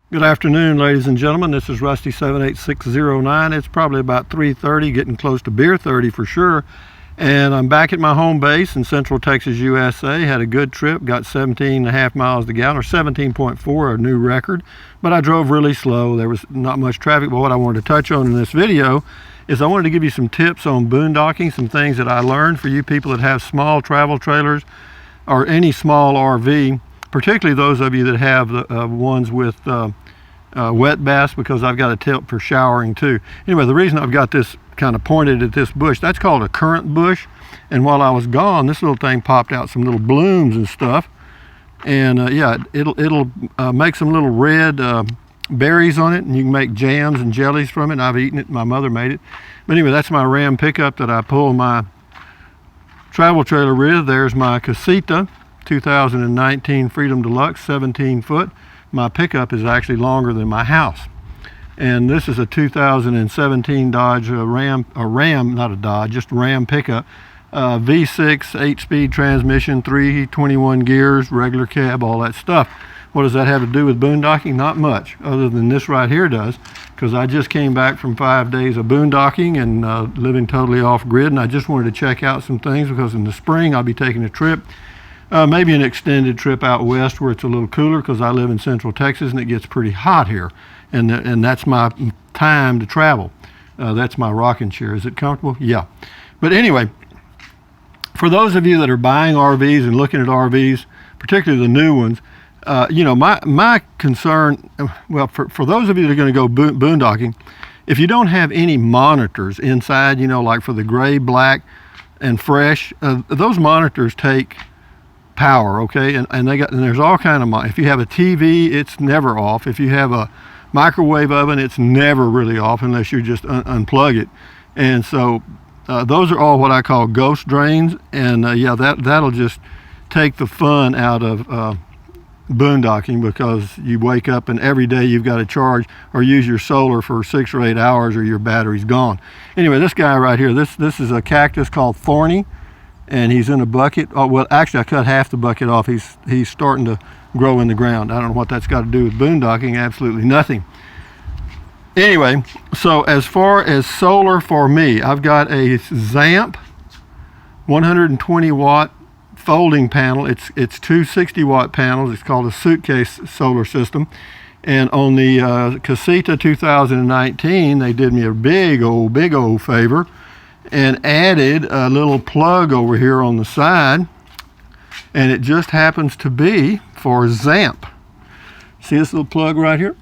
Good afternoon, ladies and gentlemen. This is Rusty 78609. It's probably about 3:30, getting close to beer 30 for sure. And I'm back at my home base in Central Texas, USA. Had a good trip, got 17.5 miles to gallon, or 17.4, a new record. But I drove really slow. There was not much traffic. But what I wanted to touch on in this video is I wanted to give you some tips on boondocking, some things that I learned for you people that have small travel trailers or any small RV, particularly those of you that have the ones with wet baths, because I've got a tip for showering too. Anyway, the reason I've got this kind of pointed at this bush, that's called a currant bush. And while I was gone, this little thing popped out some little blooms and stuff. And yeah, it'll make some little red berries on it, and you can make jams and jellies from it. And I've eaten it. My mother made it. But anyway, that's my Ram pickup that I pull my travel trailer with. There's my Casita 2019 Freedom Deluxe 17 foot. My pickup is actually longer than my house. And this is a 2017 Dodge Ram, not a Dodge, just Ram pickup. V6, 8-speed transmission, 321 gears, regular cab, all that stuff. What does that have to do with boondocking? Not much, other than this right here does, because I just came back from 5 days of boondocking and living totally off-grid, and I just wanted to check out some things, because in the spring I'll be taking a trip, maybe an extended trip out west where it's a little cooler, because I live in Central Texas and it gets pretty hot here, and that's my time to travel. That's my rocking chair. Is it comfortable? Yeah. But anyway, for those of you that are buying RVs and looking at RVs, particularly the new ones, you know, my concern, well, for those of you that are going to go boondocking, if you don't have any monitors inside, you know, like for the gray, black, and fresh, those monitors take power, okay, and there's all kind of, if you have a TV, it's never off. If you have a microwave oven, it's never really off unless you just unplug it. And so those are all what I call ghost drains, and yeah, that'll just take the fun out of boondocking, because you wake up and every day you've got to charge or use your solar for 6 or 8 hours, or your battery's gone. Anyway, this guy right here, this is a cactus called Thorny, and he's in a bucket. Oh, well, actually I cut half the bucket off. He's starting to grow in the ground. I don't know what that's got to do with boondocking. Absolutely nothing. Anyway, so as far as solar for me, I've got a Zamp 120 watt folding panel. It's two 60 watt panels. It's called a suitcase solar system. And on the Casita 2019, they did me a big old favor and added a little plug over here on the side, and it just happens to be for Zamp. See this little plug right here?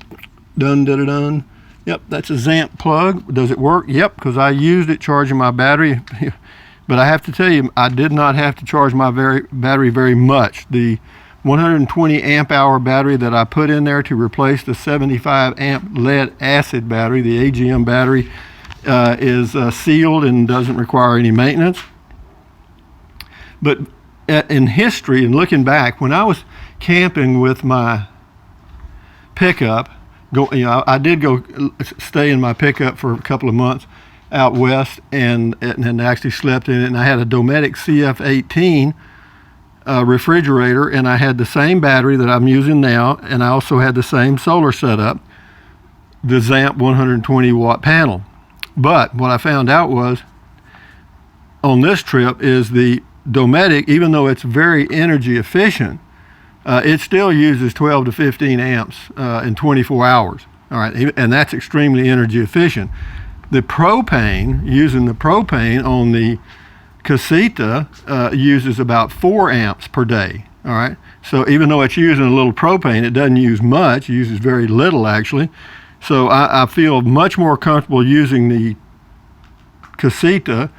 Dun. Yep, that's a Zamp plug. Does it work? Yep, because I used it charging my battery. But I have to tell you, I did not have to charge my battery very much. The 120 amp hour battery that I put in there to replace the 75 amp lead acid battery, the AGM battery, is sealed and doesn't require any maintenance. But in history and looking back, when I was camping with my pickup, I did go stay in my pickup for a couple of months out west, and actually slept in it. And I had a Dometic CF18 refrigerator, and I had the same battery that I'm using now, and I also had the same solar setup, the Zamp 120 watt panel. But what I found out was, on this trip, is the Dometic, even though it's very energy efficient, it still uses 12 to 15 amps in 24 hours. All right, and that's extremely energy efficient. The propane, using the propane on the Casita, uses about 4 amps per day. All right, so even though it's using a little propane, it doesn't use much. It uses very little, actually. So I feel much more comfortable using the Casita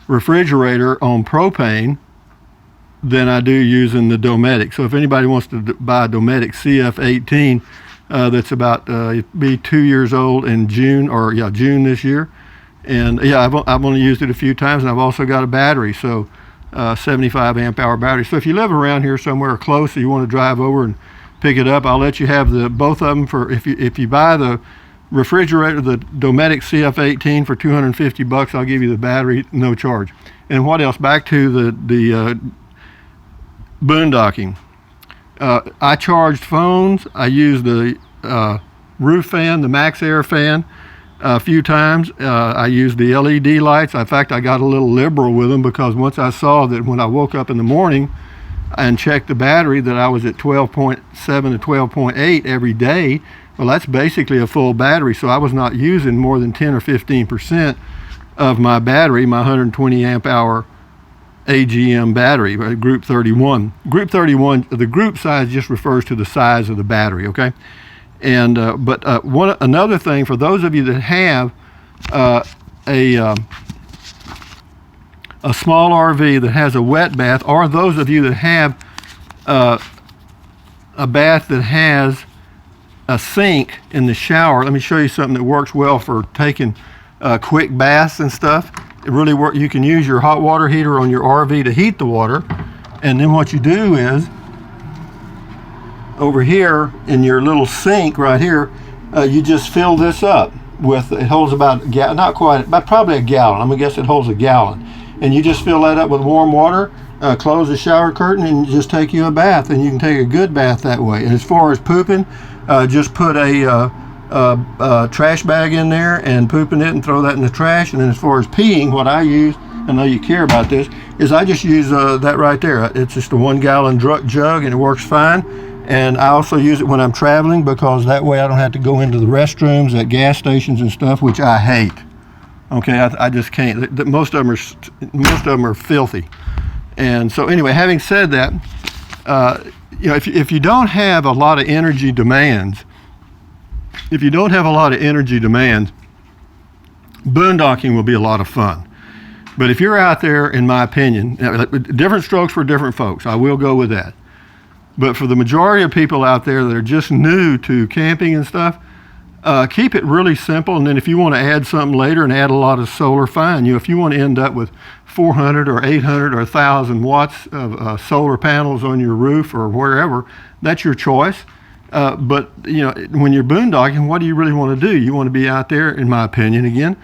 refrigerator on propane than I do using the Dometic. So if anybody wants to buy a Dometic CF18 that's about be 2 years old in June this year, and yeah, I've only used it a few times, and I've also got a battery, so 75 amp hour battery. So if you live around here somewhere close, or you want to drive over and pick it up, I'll let you have both of them for if you buy the refrigerator, the Dometic CF18 for $250. I'll give you the battery, no charge. And what else? Back to the boondocking. I charged phones. I used the roof fan, the Max Air fan, a few times. I used the LED lights. In fact, I got a little liberal with them, because once I saw that when I woke up in the morning and checked the battery that I was at 12.7 to 12.8 every day, well, that's basically a full battery. So I was not using more than 10 or 15% of my battery, my 120 amp hour AGM battery, group 31. Group 31, the group size just refers to the size of the battery, okay? And another thing, for those of you that have a small RV that has a wet bath, or those of you that have a bath that has a sink in the shower, let me show you something that works well for taking quick baths and stuff. It really works. You can use your hot water heater on your RV to heat the water, and then what you do is, over here in your little sink right here, you just fill this up with, it holds about not quite, but probably a gallon. I'm gonna guess it holds a gallon, and you just fill that up with warm water, close the shower curtain, and just take you a bath, and you can take a good bath that way. And as far as pooping, just put a trash bag in there and poop in it and throw that in the trash. And then as far as peeing, what I use, I know you care about this, is I just use that right there. It's just a 1 gallon jug, and it works fine. And I also use it when I'm traveling, because that way I don't have to go into the restrooms at gas stations and stuff, which I hate. Okay, I just can't. Most of them are filthy. And so anyway, having said that, you know, if you don't have a lot of energy demands, boondocking will be a lot of fun. But if you're out there, in my opinion, different strokes for different folks, I will go with that. But for the majority of people out there that are just new to camping and stuff, keep it really simple. And then if you want to add something later and add a lot of solar, fine. You know, if you want to end up with 400 or 800 or 1,000 watts of solar panels on your roof or wherever, that's your choice. But you know, when you're boondocking, what do you really want to do? You want to be out there, in my opinion, again.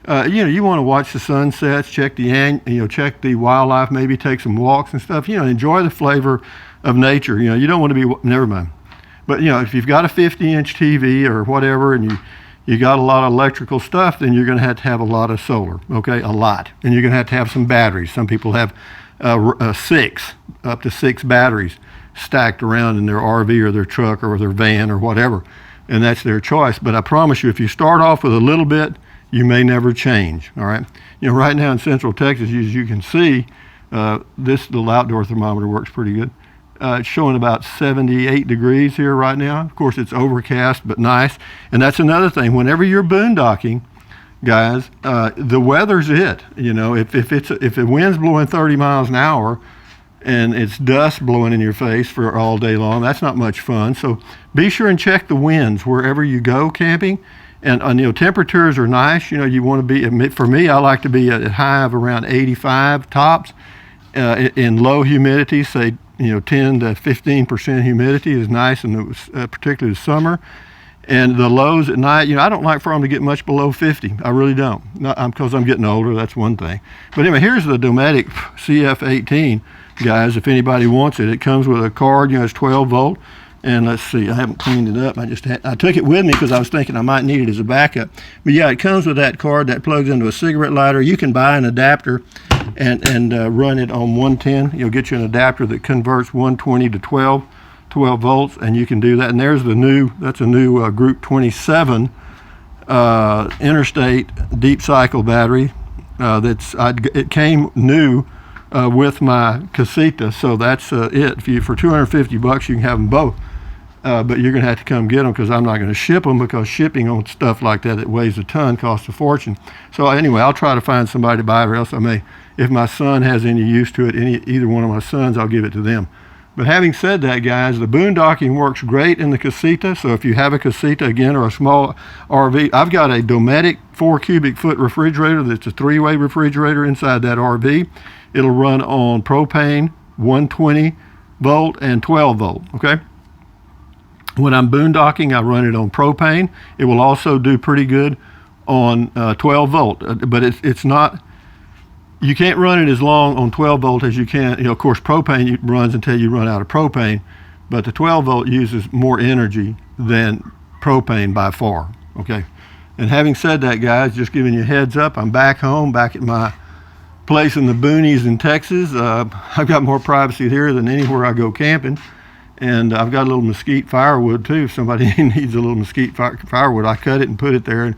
You know, you want to watch the sunsets, check the wildlife, maybe take some walks and stuff. You know, enjoy the flavor of nature. You know, you don't want to be, never mind. But you know, if you've got a 50-inch TV or whatever, and you got a lot of electrical stuff, then you're going to have a lot of solar. Okay, a lot, and you're going to have some batteries. Some people have up to six batteries stacked around in their RV or their truck or their van or whatever, and that's their choice. But I promise you, if you start off with a little bit, you may never change. All right. You know, right now in Central Texas, as you can see, this little outdoor thermometer works pretty good. It's showing about 78 degrees here right now. Of course, it's overcast, but nice. And that's another thing. Whenever you're boondocking, guys, the weather's it. You know, if the wind's blowing 30 miles an hour and it's dust blowing in your face for all day long, that's not much fun. So be sure and check the winds wherever you go camping. And you know, temperatures are nice. You know, you want to be, for me, I like to be at a high of around 85 tops. In low humidity, say, you know, 10 to 15% humidity is nice, and particularly the summer. And the lows at night, you know, I don't like for them to get much below 50. I really don't, because I'm getting older. That's one thing. But anyway, here's the Dometic CF18, guys. If anybody wants it, it comes with a card. You know, it's 12 volt. And let's see, I haven't cleaned it up. I took it with me because I was thinking I might need it as a backup. But yeah, it comes with that card that plugs into a cigarette lighter. You can buy an adapter and run it on 110. You'll get you an adapter that converts 120 to 12 volts, and you can do that. And there's that's a new Group 27 interstate deep cycle battery. It came new with my Casita, so that's it. For $250, you can have them both. But you're going to have to come get them, because I'm not going to ship them, because shipping on stuff like that weighs a ton costs a fortune. So anyway, I'll try to find somebody to buy it, or else I may, if my son has any use to it, either one of my sons, I'll give it to them. But having said that, guys, the boondocking works great in the Casita. So if you have a Casita, again, or a small RV, I've got a Dometic 4 cubic foot refrigerator that's a 3-way refrigerator inside that RV. It'll run on propane, 120 volt and 12 volt, okay? When I'm boondocking, I run it on propane. It will also do pretty good on 12 volt, but it's not, you can't run it as long on 12 volt as you can. You know, of course, propane runs until you run out of propane, but the 12 volt uses more energy than propane by far. Okay. And having said that, guys, just giving you a heads up, I'm back home, back at my place in the boonies in Texas. I've got more privacy here than anywhere I go camping. And I've got a little mesquite firewood too. If somebody needs a little mesquite firewood, I cut it and put it there.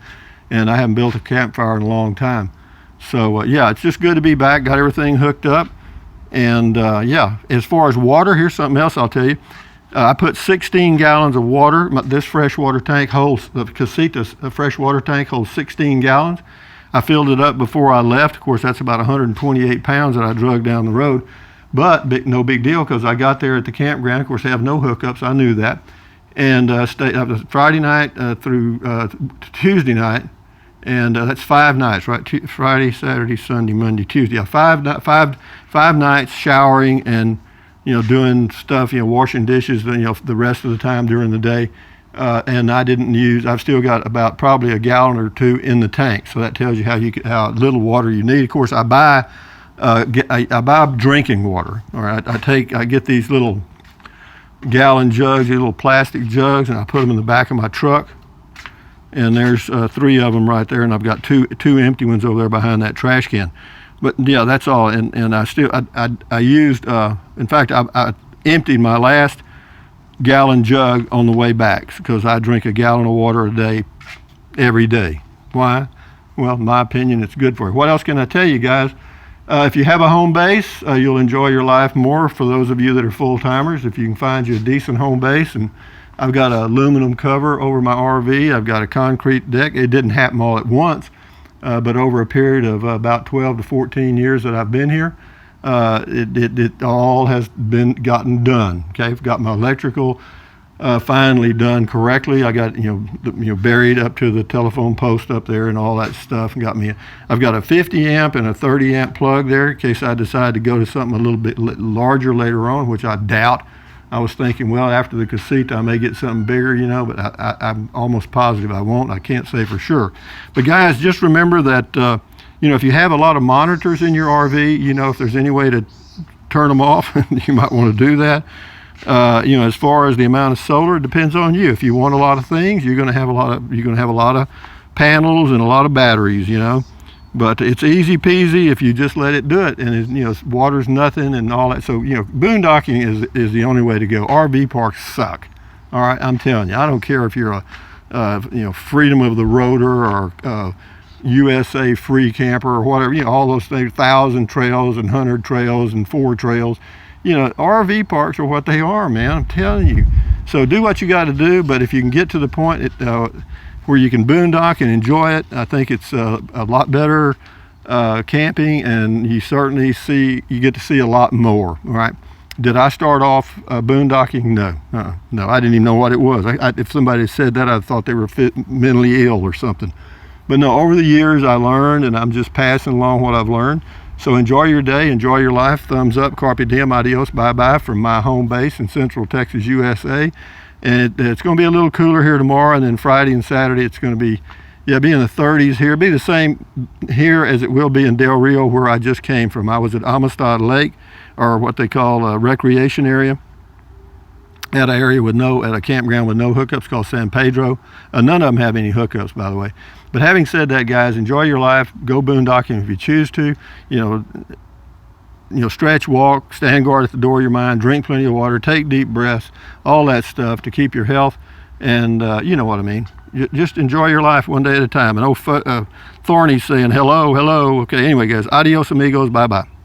And I haven't built a campfire in a long time. So yeah, it's just good to be back. Got everything hooked up. And yeah, as far as water, here's something else I'll tell you. I put 16 gallons of water. This freshwater tank holds, the Casita freshwater tank holds 16 gallons. I filled it up before I left. Of course, that's about 128 pounds that I drug down the road. But no big deal, because I got there at the campground. Of course, I have no hookups. I knew that. And stayed Friday night through Tuesday night. And that's 5 nights, right? Friday, Saturday, Sunday, Monday, Tuesday. Yeah, five nights showering and, doing stuff, washing dishes, the rest of the time during the day. And I've still got about probably a gallon or two in the tank. So that tells you how little water you need. Of course, I buy drinking water. All right, I get these little gallon jugs, these little plastic jugs, and I put them in the back of my truck. And there's 3 of them right there, and I've got two empty ones over there behind that trash can. But yeah, that's all. And I used, in fact, I emptied my last gallon jug on the way back, because I drink a gallon of water a day every day. Why? Well, in my opinion, it's good for you. What else can I tell you, guys? If you have a home base, you'll enjoy your life more. For those of you that are full-timers, if you can find you a decent home base. And I've got an aluminum cover over my RV. I've got a concrete deck. It didn't happen all at once, but over a period of about 12 to 14 years that I've been here, it all has been gotten done. Okay, I've got my electrical finally done correctly. I got buried up to the telephone post up there and all that stuff. I've got a 50 amp and a 30 amp plug there in case I decide to go to something a little bit larger later on, which I doubt. I was thinking, well, after the Casita, I may get something bigger, but I'm almost positive I won't. I can't say for sure. But guys, just remember that, if you have a lot of monitors in your RV, if there's any way to turn them off, you might want to do that. As far as the amount of solar, it depends on you. If you want a lot of things, you're going to have a lot of panels and a lot of batteries, But it's easy peasy if you just let it do it, and water's nothing and all that. So boondocking is the only way to go. RV parks suck. All right, I'm telling you. I don't care if you're a Freedom of the Roader or USA free camper or whatever. All those things, 1,000 trails and 100 trails and 4 trails. RV parks are what they are, man. I'm telling you. So do what you got to do. But if you can get to the point where you can boondock and enjoy it, I think it's a lot better camping, and you get to see a lot more. All right. Did I start off boondocking? No, no. I didn't even know what it was. If somebody said that, I thought they were mentally ill or something. But no, over the years I learned, and I'm just passing along what I've learned. So enjoy your day, enjoy your life. Thumbs up, carpe diem, adios, bye-bye from my home base in Central Texas, USA. And it's going to be a little cooler here tomorrow, and then Friday and Saturday it's going to be, be in the 30s here. It'll be the same here as it will be in Del Rio, where I just came from. I was at Amistad Lake, or what they call a recreation area, at a campground with no hookups called San Pedro. None of them have any hookups, by the way. But having said that, guys, enjoy your life. Go boondocking if you choose to. Stretch, walk, stand guard at the door of your mind, drink plenty of water, take deep breaths, all that stuff to keep your health. And you know what I mean. Just enjoy your life one day at a time. And Thorny's saying hello, hello. Okay, anyway, guys, adios amigos, bye-bye.